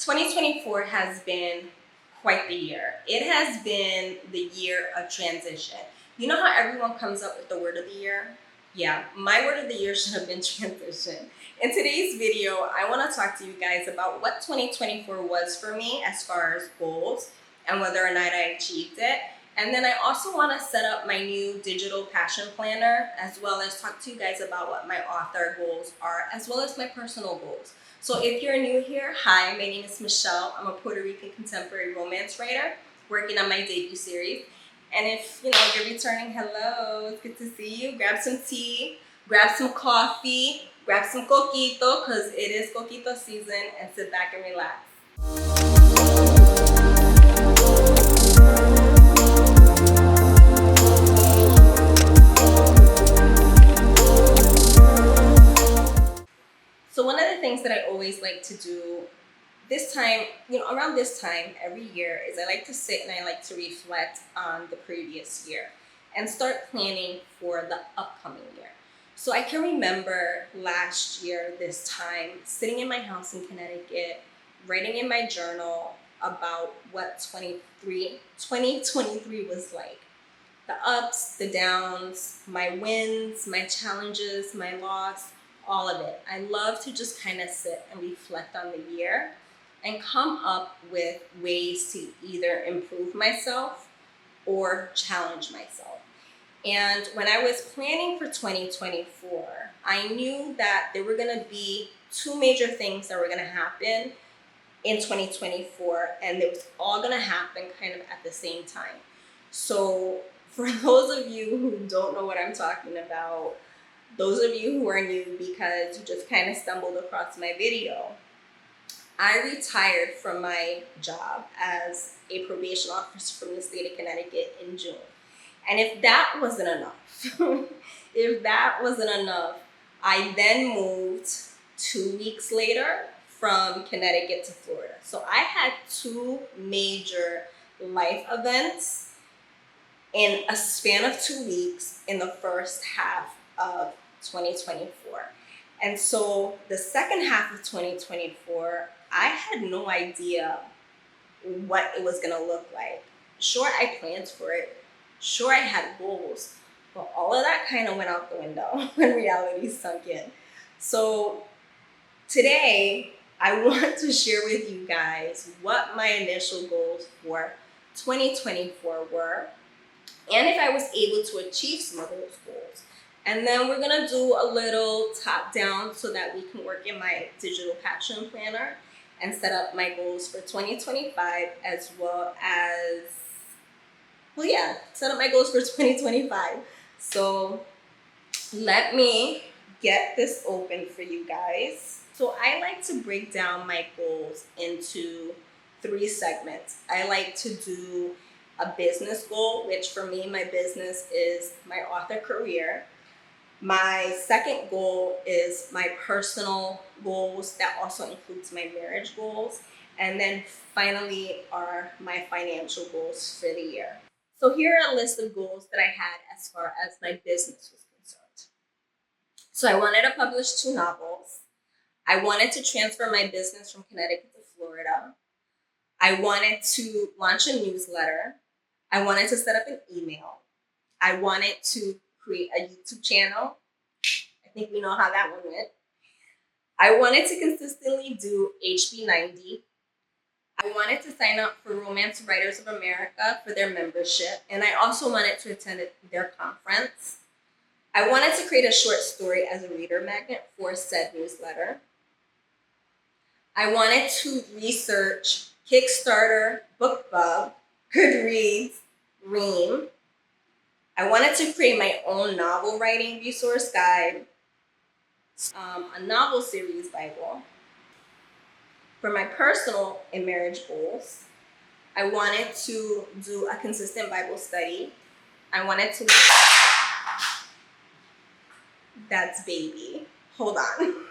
2024 has been quite the year. It has been the year of transition. You know how everyone comes up with the word of the year? Yeah, my word of the year should have been transition. In today's video, I want to talk to you guys about what 2024 was for me as far as goals and whether or not I achieved it. And then I also want to set up my new digital passion planner, as well as talk to you guys about what my author goals are, as well as my personal goals. So if you're new here, hi, my name is Michelle. I'm a Puerto Rican contemporary romance writer working on my debut series. And if you're returning, hello, it's good to see you. Grab some tea, grab some coffee, grab some coquito, because it is coquito season, and sit back and relax. So one of the things that I always like to do this time, around this time every year, is I like to sit and I like to reflect on the previous year and start planning for the upcoming year. So I can remember last year, this time, sitting in my house in Connecticut, writing in my journal about what 2023 was like. The ups, the downs, my wins, my challenges, my loss, all of it. I love to just kind of sit and reflect on the year and come up with ways to either improve myself or challenge myself. And when I was planning for 2024, I knew that there were going to be two major things that were going to happen in 2024, and it was all going to happen kind of at the same time. So for those of you who don't know what I'm talking about, those of you who are new because you just kind of stumbled across my video, I retired from my job as a probation officer from the state of Connecticut in June. And if that wasn't enough, I then moved 2 weeks later from Connecticut to Florida. So I had two major life events in a span of 2 weeks in the first half of 2024. And so the second half of 2024, I had no idea what it was going to look like. Sure, I planned for it. Sure, I had goals. But all of that kind of went out the window when reality sunk in. So today, I want to share with you guys what my initial goals for 2024 were, and if I was able to achieve some of those goals. And then we're going to do a little top down so that we can work in my digital passion planner and set up my goals for 2025, as well as, set up my goals for 2025. So let me get this open for you guys. So I like to break down my goals into 3 segments. I like to do a business goal, which for me, my business is my author career. My second goal is my personal goals. That also includes my marriage goals. And then finally are my financial goals for the year. So here are a list of goals that I had as far as my business was concerned. So I wanted to publish 2 novels. I wanted to transfer my business from Connecticut to Florida. I wanted to launch a newsletter. I wanted to set up an email. I wanted to create a YouTube channel. I think we know how that one went. I wanted to consistently do HB90. I wanted to sign up for Romance Writers of America for their membership. And I also wanted to attend their conference. I wanted to create a short story as a reader magnet for said newsletter. I wanted to research Kickstarter, BookBub, Goodreads, Ream. I wanted to create my own novel writing resource guide, a novel series Bible. For my personal and marriage goals, I wanted to do a consistent Bible study. I wanted to... That's baby. Hold on.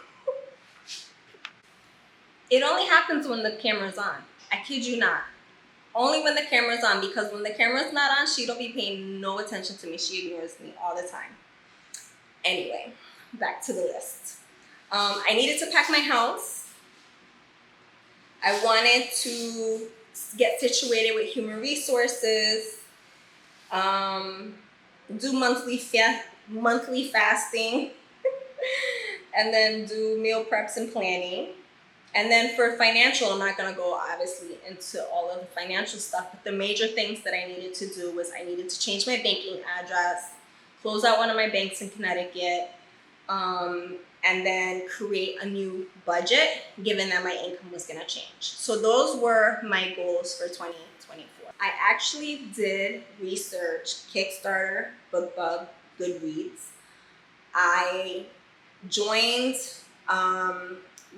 It only happens when the camera's on. I kid you not. Only when the camera's on, because when the camera's not on, she don't be paying no attention to me. She ignores me all the time. Anyway, back to the list. I needed to pack my house. I wanted to get situated with human resources, do monthly fasting, and then do meal preps and planning. And then for financial, I'm not gonna go obviously into all of the financial stuff, but the major things that I needed to do was I needed to change my banking address, close out one of my banks in Connecticut, and then create a new budget given that my income was gonna change. So those were my goals for 2024. I actually did research Kickstarter, BookBub, Goodreads. I joined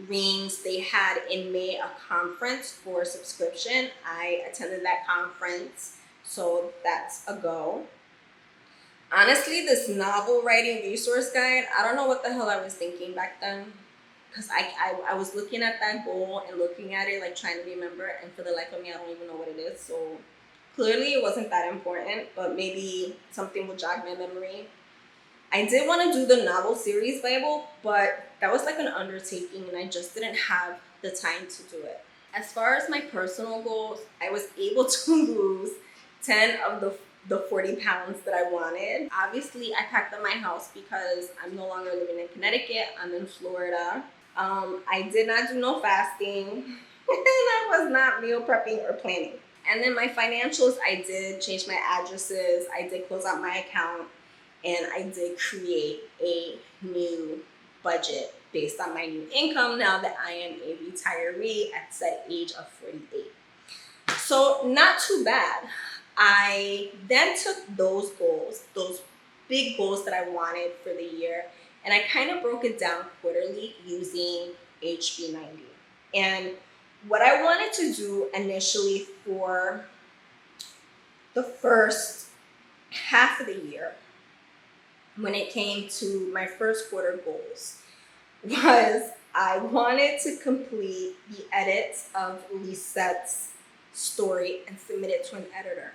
Rings. They had in May a conference for subscription. I attended that conference, so that's a go. Honestly, this novel writing resource guide, I don't know what the hell I was thinking back then, because I was looking at that goal and looking at it, like trying to remember, and for the life of me, I don't even know what it is. So clearly it wasn't that important, but maybe something will jog my memory. I did want to do the novel series Bible, but that was like an undertaking and I just didn't have the time to do it. As far as my personal goals, I was able to lose 10 of the 40 pounds that I wanted. Obviously, I packed up my house because I'm no longer living in Connecticut. I'm in Florida. I did not do no fasting and I was not meal prepping or planning. And then my financials, I did change my addresses. I did close out my account. And I did create a new budget based on my new income now that I am a retiree at said age of 48. So not too bad. I then took those goals, those big goals that I wanted for the year, and I kind of broke it down quarterly using HB90. And what I wanted to do initially for the first half of the year, when it came to my first quarter goals, was I wanted to complete the edits of Lisette's story and submit it to an editor.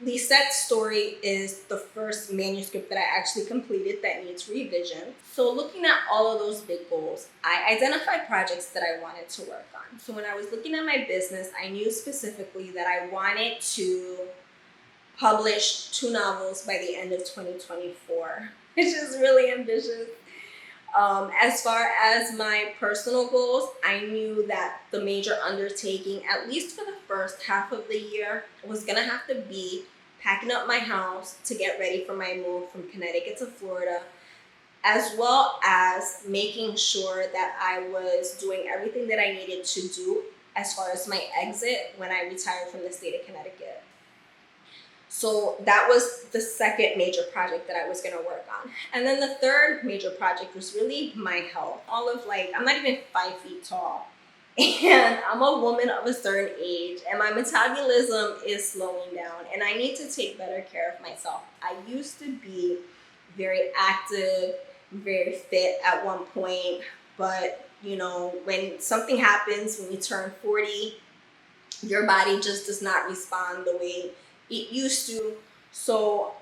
Lisette's story is the first manuscript that I actually completed that needs revision. So looking at all of those big goals, I identified projects that I wanted to work on. So when I was looking at my business, I knew specifically that I wanted to publish 2 novels by the end of 2024, which is really ambitious. As far as my personal goals, I knew that the major undertaking, at least for the first half of the year, was gonna have to be packing up my house to get ready for my move from Connecticut to Florida, as well as making sure that I was doing everything that I needed to do as far as my exit when I retired from the state of Connecticut. So that was the second major project that I was gonna work on. And then the third major project was really my health. I'm not even 5 feet tall. And I'm a woman of a certain age and my metabolism is slowing down and I need to take better care of myself. I used to be very active, very fit at one point, but when something happens, when you turn 40, your body just does not respond the way it used to. So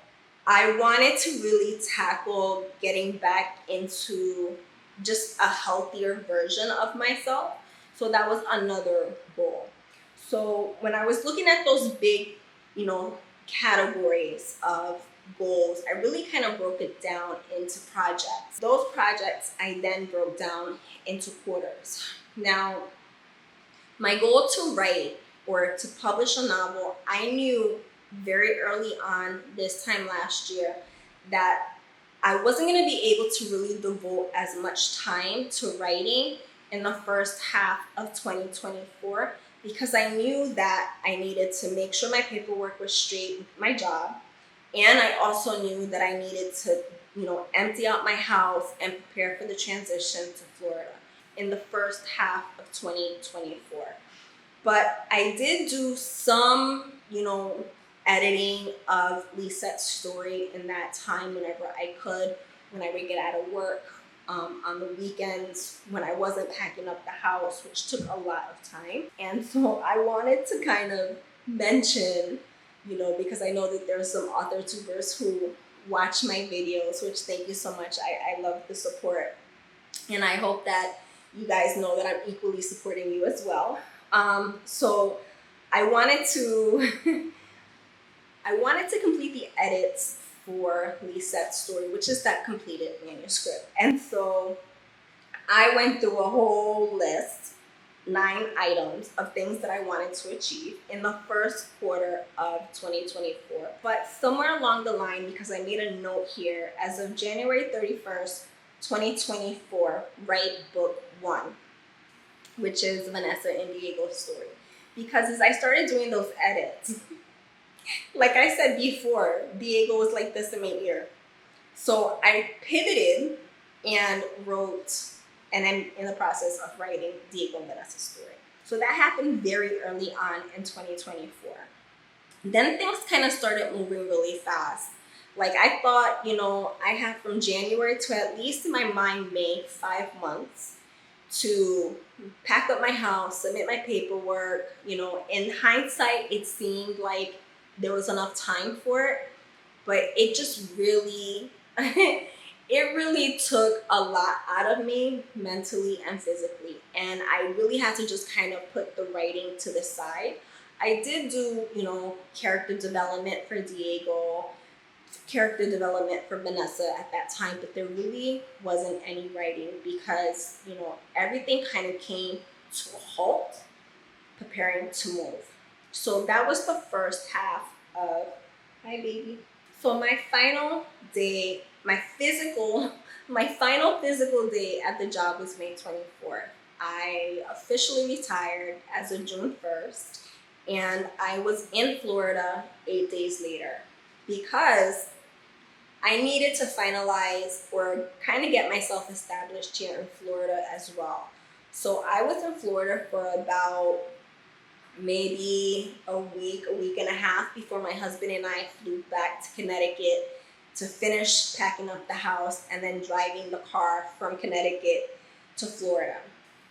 I wanted to really tackle getting back into just a healthier version of myself. So that was another goal. So when I was looking at those big, categories of goals, I really kind of broke it down into projects. Those projects I then broke down into quarters. Now, my goal to write or to publish a novel, I knew very early on this time last year that I wasn't going to be able to really devote as much time to writing in the first half of 2024 because I knew that I needed to make sure my paperwork was straight with my job, and I also knew that I needed to empty out my house and prepare for the transition to Florida in the first half of 2024. But I did do some editing of Lisette's story in that time whenever I could, when I would get out of work, on the weekends when I wasn't packing up the house, which took a lot of time. And so I wanted to kind of mention, because I know that there's some author-tubers who watch my videos, which thank you so much. I love the support. And I hope that, you guys know that I'm equally supporting you as well. So I wanted to I wanted to complete the edits for Lisette's story, which is that completed manuscript. And so I went through a whole list, 9 items of things that I wanted to achieve in the first quarter of 2024. But somewhere along the line, because I made a note here, as of January 31st, 2024, write book 1, which is Vanessa and Diego's story. Because as I started doing those edits, like I said before, Diego was like this in my ear. So I pivoted and wrote, and I'm in the process of writing Diego and Vanessa's story. So that happened very early on in 2024. Then things kind of started moving really fast. Like I thought, I had from January to at least in my mind May, 5 months to pack up my house, submit my paperwork. In hindsight, it seemed like there was enough time for it, but it just really, it really took a lot out of me mentally and physically. And I really had to just kind of put the writing to the side. I did do, character development for Diego, character development for Vanessa at that time, but there really wasn't any writing because, everything kind of came to a halt preparing to move. So that was the first half of, hi baby. So my final day, my final physical day at the job was May 24th. I officially retired as of June 1st, and I was in Florida 8 days later because I needed to finalize or kind of get myself established here in Florida as well. So I was in Florida for about maybe a week and a half before my husband and I flew back to Connecticut to finish packing up the house and then driving the car from Connecticut to Florida.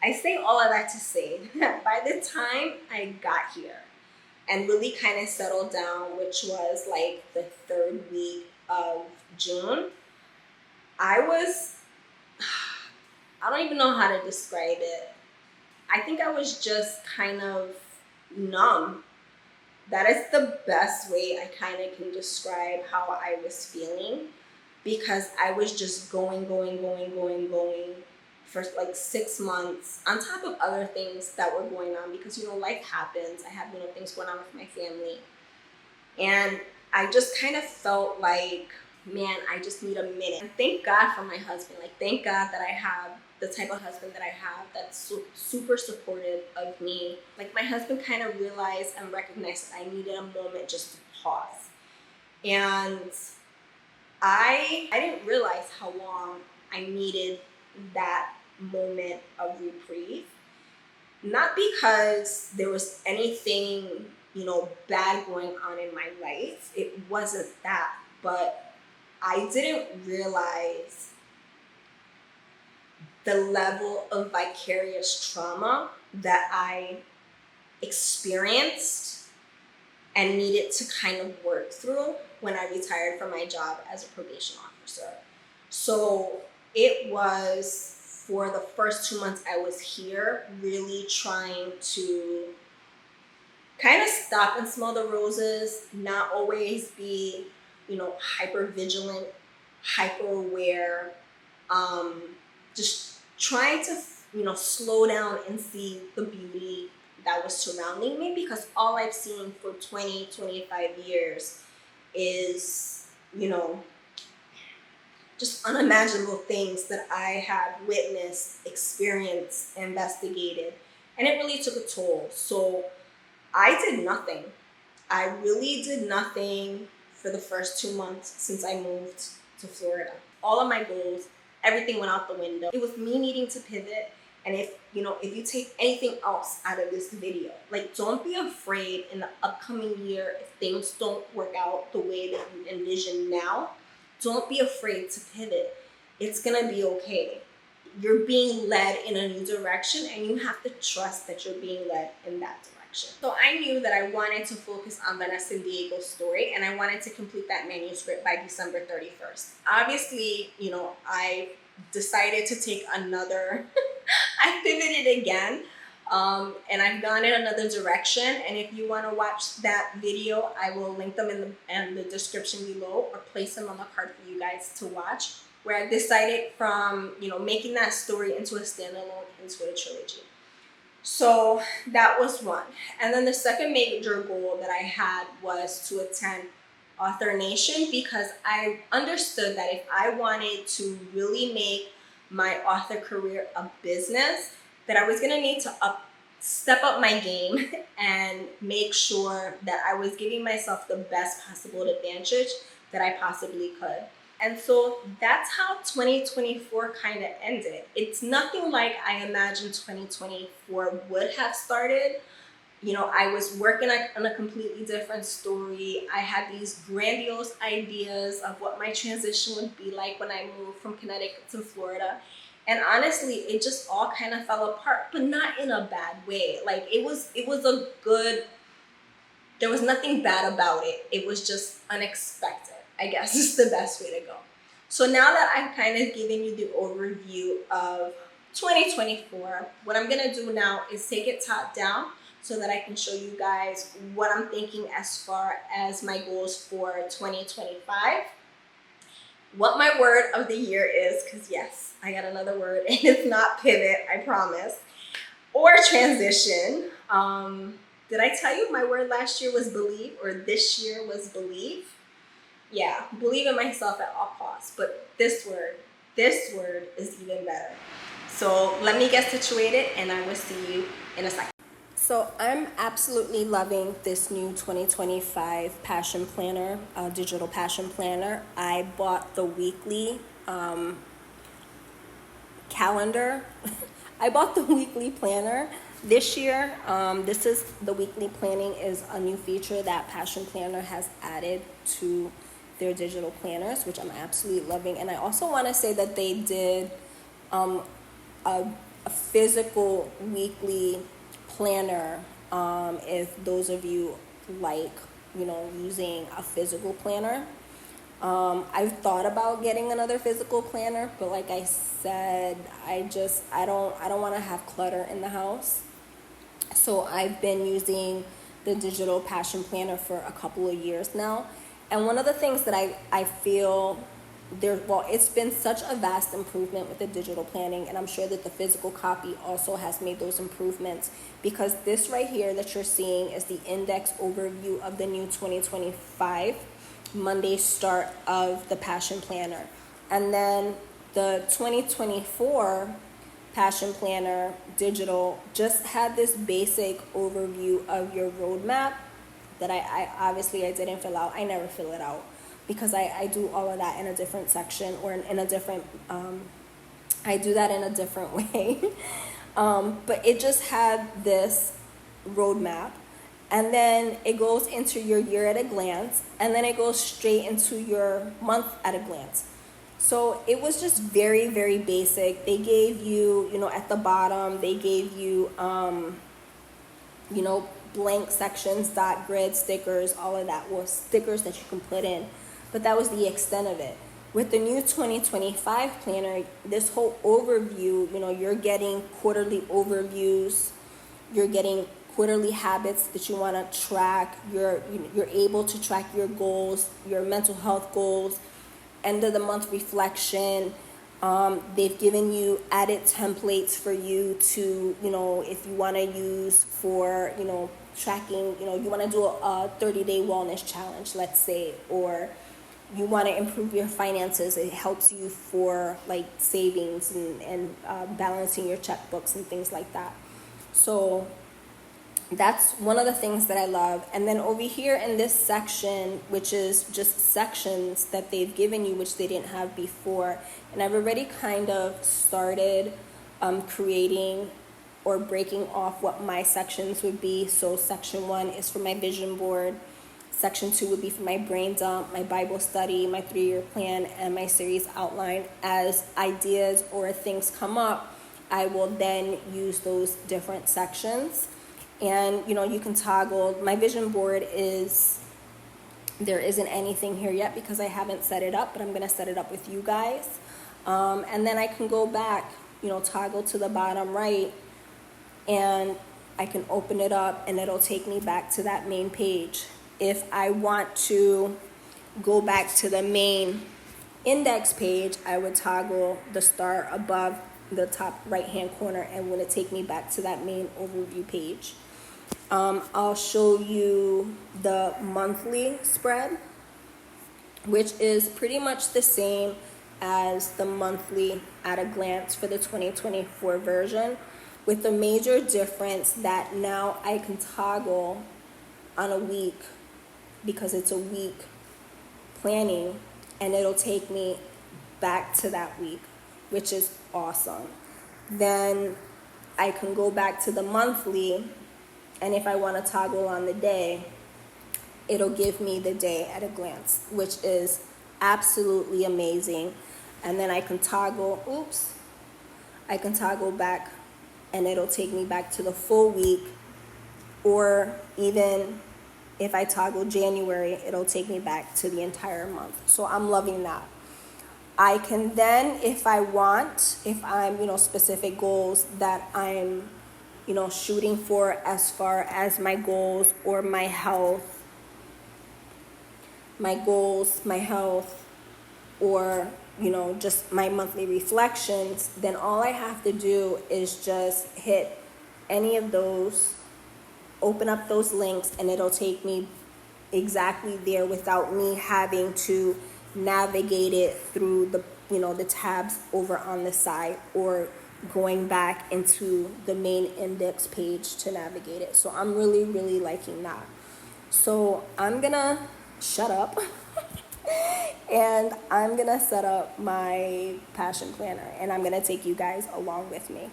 I say all of that to say that by the time I got here and really kind of settled down, which was like the 3rd week of June, I don't even know how to describe it. I think I was just kind of numb. That is the best way I kind of can describe how I was feeling, because I was just going for like 6 months on top of other things that were going on because, life happens. I have, things going on with my family. And I just kind of felt like, man, I just need a minute. And thank God for my husband. Like, thank God that I have the type of husband that I have that's super supportive of me. Like, my husband kind of realized and recognized that I needed a moment just to pause. And I didn't realize how long I needed that moment of reprieve. Not because there was anything, bad going on in my life. It wasn't that. But I didn't realize the level of vicarious trauma that I experienced and needed to kind of work through when I retired from my job as a probation officer. So it was, for the first 2 months I was here, really trying to kind of stop and smell the roses, not always be, hyper vigilant, hyper aware, just trying to, slow down and see the beauty that was surrounding me, because all I've seen for 25 years is, just unimaginable things that I have witnessed, experienced, investigated, and it really took a toll. So I did nothing. I really did nothing for the first 2 months since I moved to Florida. All of my goals, everything went out the window. It was me needing to pivot. And if you take anything else out of this video, like, don't be afraid in the upcoming year if things don't work out the way that you envision now. Don't be afraid to pivot. It's gonna be okay. You're being led in a new direction, and you have to trust that you're being led in that direction. So I knew that I wanted to focus on Vanessa and Diego's story, and I wanted to complete that manuscript by December 31st. Obviously, I decided to take another I pivoted again. And I've gone in another direction. And if you want to watch that video, I will link them in the description below, or place them on the card for you guys to watch, where I decided from, making that story into a standalone, into a trilogy. So that was one. And then the second major goal that I had was to attend Author Nation, because I understood that if I wanted to really make my author career a business, that I was going to need to step up my game and make sure that I was giving myself the best possible advantage that I possibly could. And so that's how 2024 kind of ended. It's nothing like I imagined 2024 would have started. I was working on a completely different story. I had these grandiose ideas of what my transition would be like when I moved from Connecticut to Florida. And honestly, it just all kind of fell apart, but not in a bad way. Like it was a good, there was nothing bad about it. It was just unexpected, I guess is the best way to go. So now that I've kind of given you the overview of 2024, what I'm going to do now is take it top down so that I can show you guys what I'm thinking as far as my goals for 2025. What my word of the year is, because yes, I got another word, and it's not pivot, I promise, or transition. Did I tell you my word last year was believe, or this year was believe? Yeah, believe in myself at all costs. But this word is even better. So let me get situated, and I will see you in a second. So I'm absolutely loving this new 2025 passion planner, digital passion planner. I bought the weekly calendar. I bought the weekly planner this year. This is the weekly planning is a new feature that Passion Planner has added to their digital planners, which I'm absolutely loving. And I also want to say that they did a physical weekly planner, if those of you like, using a physical planner. I've thought about getting another physical planner, but like I said, I don't want to have clutter in the house. So I've been using the digital passion planner for a couple of years now. And one of the things that I feel it's been such a vast improvement with the digital planning, and I'm sure that the physical copy also has made those improvements, because this right here that you're seeing is the index overview of the new 2025 Monday start of the Passion Planner. And then the 2024 Passion Planner digital just had this basic overview of your roadmap that I didn't fill out. I never fill it out because I do all of that in a different section, or in a different, I do that in a different way. But it just had this roadmap, and then it goes into your year at a glance, and then it goes straight into your month at a glance. So it was just very, very basic. They gave you, at the bottom, they gave you, blank sections, dot grid, stickers, all of that was stickers that you can put in. But that was the extent of it. With the new 2025 planner, this whole overview, you're getting quarterly overviews, you're getting quarterly habits that you want to track, you're able to track your goals, your mental health goals, end of the month reflection. They've given you added templates for you to, if you want to use for, tracking, you want to do a 30-day wellness challenge, let's say, or you want to improve your finances. It helps you for like savings and balancing your checkbooks and things like that. So that's one of the things that I love. And then over here in this section, which is just sections that they've given you, which they didn't have before. And I've already kind of started creating or breaking off what my sections would be. So section 1 is for my vision board. Section 2 would be for my brain dump, my Bible study, my 3-year plan, and my series outline. As ideas or things come up, I will then use those different sections. And, you can toggle. My vision board there isn't anything here yet because I haven't set it up, but I'm going to set it up with you guys. And then I can go back toggle to the bottom right, and I can open it up and it'll take me back to that main page. If I want to go back to the main index page, I would toggle the star above the top right hand corner and will it take me back to that main overview page. I'll show you the monthly spread, which is pretty much the same as the monthly at a glance for the 2024 version, with the major difference that now I can toggle on a week because it's a week planning, and it'll take me back to that week, which is awesome. Then I can go back to the monthly, and if I want to toggle on the day, it'll give me the day at a glance, which is absolutely amazing. And then I can toggle back and it'll take me back to the full week, or even if I toggle January, it'll take me back to the entire month. So I'm loving that. I can then, if I'm, specific goals that I'm, shooting for as far as my goals or my health, or, just my monthly reflections, then all I have to do is just hit any of those, open up those links, and it'll take me exactly there without me having to navigate it through the tabs over on the side or going back into the main index page to navigate it. So I'm really, really liking that. So I'm gonna shut up and I'm gonna set up my passion planner, and I'm gonna take you guys along with me.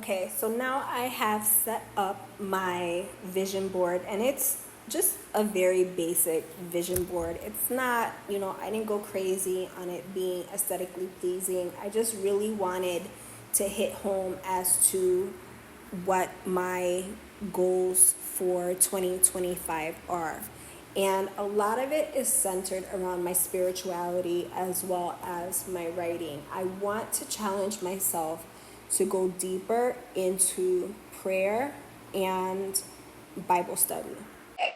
Okay, so now I have set up my vision board, and it's just a very basic vision board. It's not, I didn't go crazy on it being aesthetically pleasing. I just really wanted to hit home as to what my goals for 2025 are. And a lot of it is centered around my spirituality as well as my writing. I want to challenge myself to go deeper into prayer and Bible study. Okay.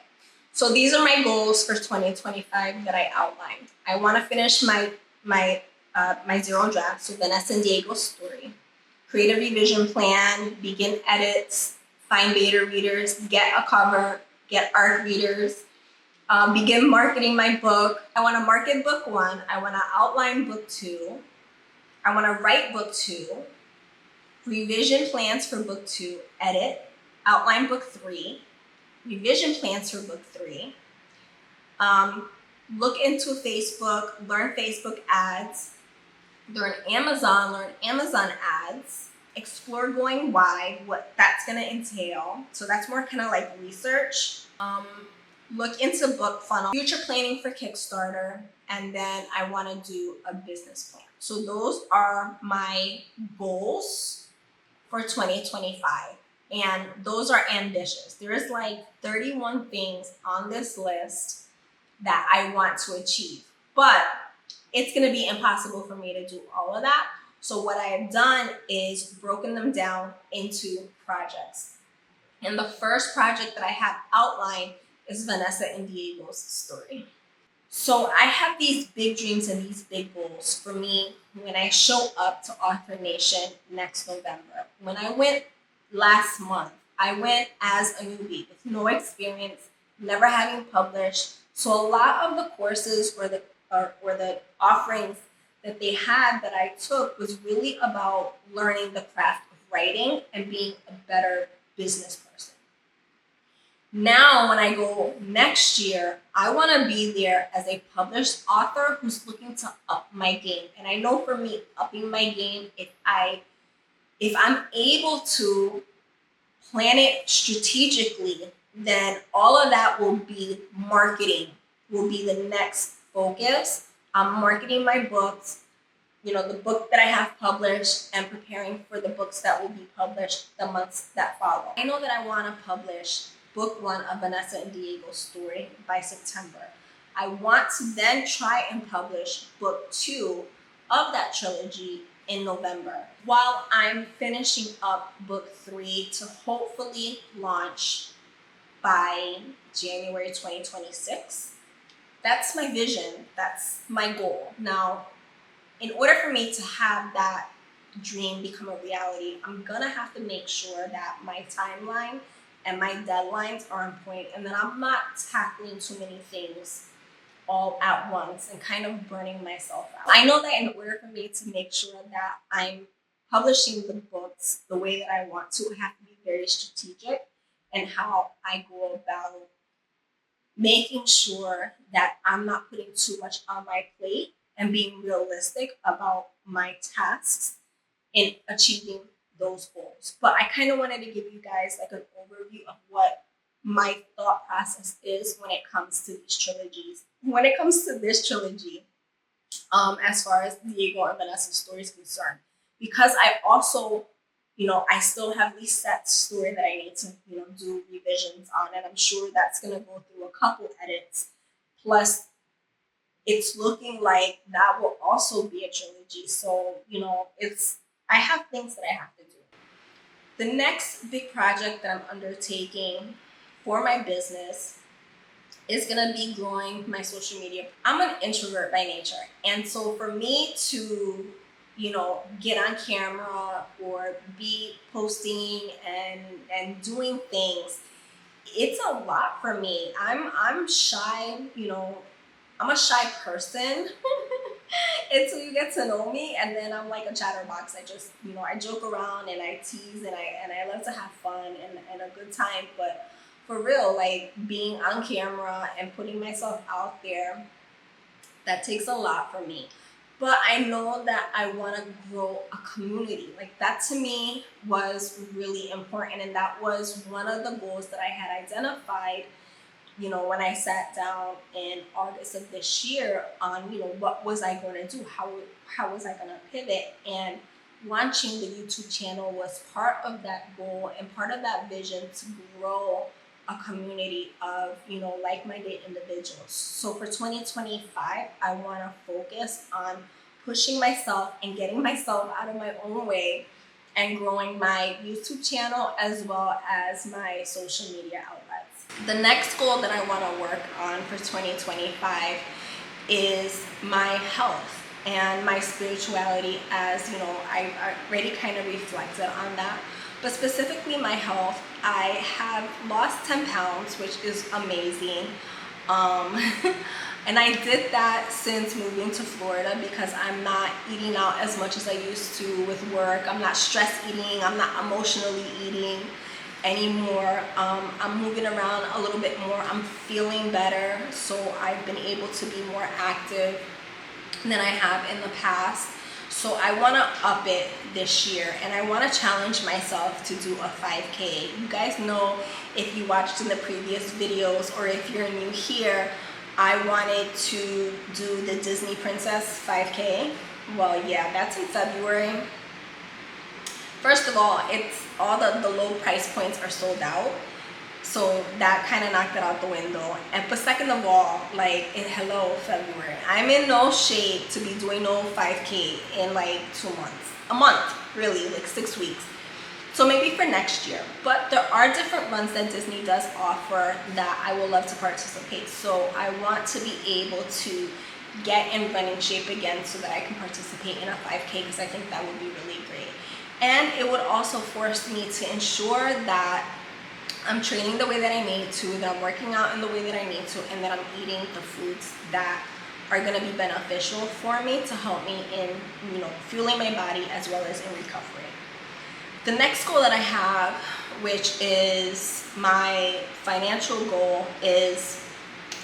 So these are my goals for 2025 that I outlined. I want to finish my zero draft, so Vanessa and Diego's story, create a revision plan, begin edits, find beta readers, get a cover, get art readers, begin marketing my book. I want to market book 1. I want to outline book 2. I want to write book 2. Revision plans for book 2, edit, outline book 3, revision plans for book 3, look into Facebook, learn Facebook ads, learn Amazon ads, explore going wide, what that's going to entail. So that's more kind of like research. Look into book funnel, future planning for Kickstarter, and then I want to do a business plan. So those are my goals for 2025, and those are ambitious. There is like 31 things on this list that I want to achieve, but it's going to be impossible for me to do all of that. So what I have done is broken them down into projects, and the first project that I have outlined is Vanessa and Diego's story. So I have these big dreams and these big goals for me when I show up to Author Nation next November. When I went last month, I went as a newbie with no experience, never having published. So a lot of the courses or the offerings that they had that I took was really about learning the craft of writing and being a better business person. Now, when I go next year, I want to be there as a published author who's looking to up my game. And I know for me, upping my game, if I'm able to plan it strategically, then all of that will be marketing, will be the next focus. I'm marketing my books, the book that I have published, and preparing for the books that will be published the months that follow. I know that I want to publish book 1 of Vanessa and Diego's story by September. I want to then try and publish book 2 of that trilogy in November, while I'm finishing up book 3 to hopefully launch by January 2026. That's my vision. That's my goal. Now, in order for me to have that dream become a reality, I'm gonna have to make sure that my timeline and my deadlines are on point, and that I'm not tackling too many things all at once and kind of burning myself out. I know that in order for me to make sure that I'm publishing the books the way that I want to, I have to be very strategic in how I go about making sure that I'm not putting too much on my plate and being realistic about my tasks in achieving those goals. But I kind of wanted to give you guys like an overview of what my thought process is when it comes to these trilogies. When it comes to this trilogy, as far as Diego and Vanessa's story is concerned, because I also, I still have these set story that I need to, do revisions on, and I'm sure that's gonna go through a couple edits. Plus, it's looking like that will also be a trilogy. So, I have things that I have to do. The next big project that I'm undertaking for my business is gonna be growing my social media. I'm an introvert by nature. And so for me to, get on camera or be posting and doing things, it's a lot for me. I'm shy, I'm a shy person until you get to know me, and then I'm like a chatterbox. I just, I joke around and I tease and I love to have fun and a good time. But for real, like being on camera and putting myself out there, that takes a lot for me. But I know that I want to grow a community. Like that to me was really important, and that was one of the goals that I had identified when I sat down in August of this year on, what was I going to do? How was I going to pivot? And launching the YouTube channel was part of that goal and part of that vision to grow a community of, like-minded individuals. So for 2025, I want to focus on pushing myself and getting myself out of my own way and growing my YouTube channel as well as my social media outlets. The next goal that I want to work on for 2025 is my health and my spirituality, as I already kind of reflected on that. But specifically my health, I have lost 10 pounds, which is amazing. And I did that since moving to Florida because I'm not eating out as much as I used to with work. I'm not stress eating. I'm not emotionally eating anymore. I'm moving around a little bit more. I'm feeling better. So I've been able to be more active than I have in the past. So I want to up it this year, and I want to challenge myself to do a 5K. You guys know, if you watched in the previous videos or if you're new here, I wanted to do the Disney Princess 5K. Well, yeah, that's in February. First of all, it's all the low price points are sold out. So that kind of knocked it out the window. But second of all, hello, February. I'm in no shape to be doing no 5K in like 2 months. A month, really, like 6 weeks. So maybe for next year. But there are different runs that Disney does offer that I would love to participate. So I want to be able to get in running shape again so that I can participate in a 5K, because I think that would be really great. And it would also force me to ensure that I'm training the way that I need to, that I'm working out in the way that I need to, and that I'm eating the foods that are going to be beneficial for me to help me in, fueling my body as well as in recovery. The next goal that I have, which is my financial goal, is,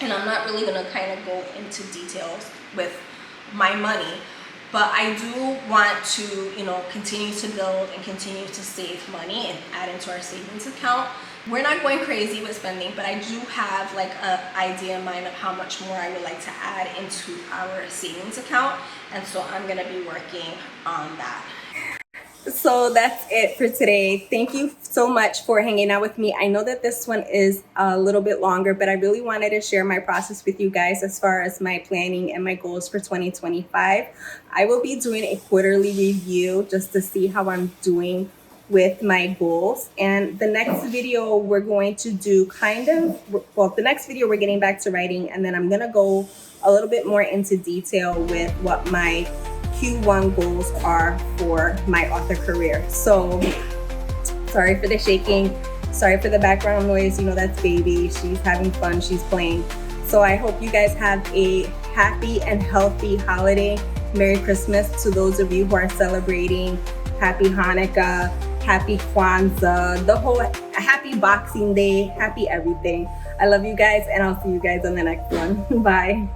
and I'm not really going to kind of go into details with my money, but I do want to, continue to build and continue to save money and add into our savings account. We're not going crazy with spending, but I do have like an idea in mind of how much more I would like to add into our savings account. And so I'm going to be working on that. So that's it for today. Thank you so much for hanging out with me. I know that this one is a little bit longer, but I really wanted to share my process with you guys as far as my planning and my goals for 2025. I will be doing a quarterly review just to see how I'm doing with my goals. And the next video we're going to do the next video we're getting back to writing, and then I'm going to go a little bit more into detail with what my Q1 goals are for my author career. So sorry for the shaking, sorry for the background noise, that's baby, she's having fun, she's playing. So I hope you guys have a happy and healthy holiday. Merry Christmas to those of you who are celebrating. Happy Hanukkah, happy Kwanzaa, the whole happy Boxing Day, happy everything. I love you guys, and I'll see you guys on the next one. Bye.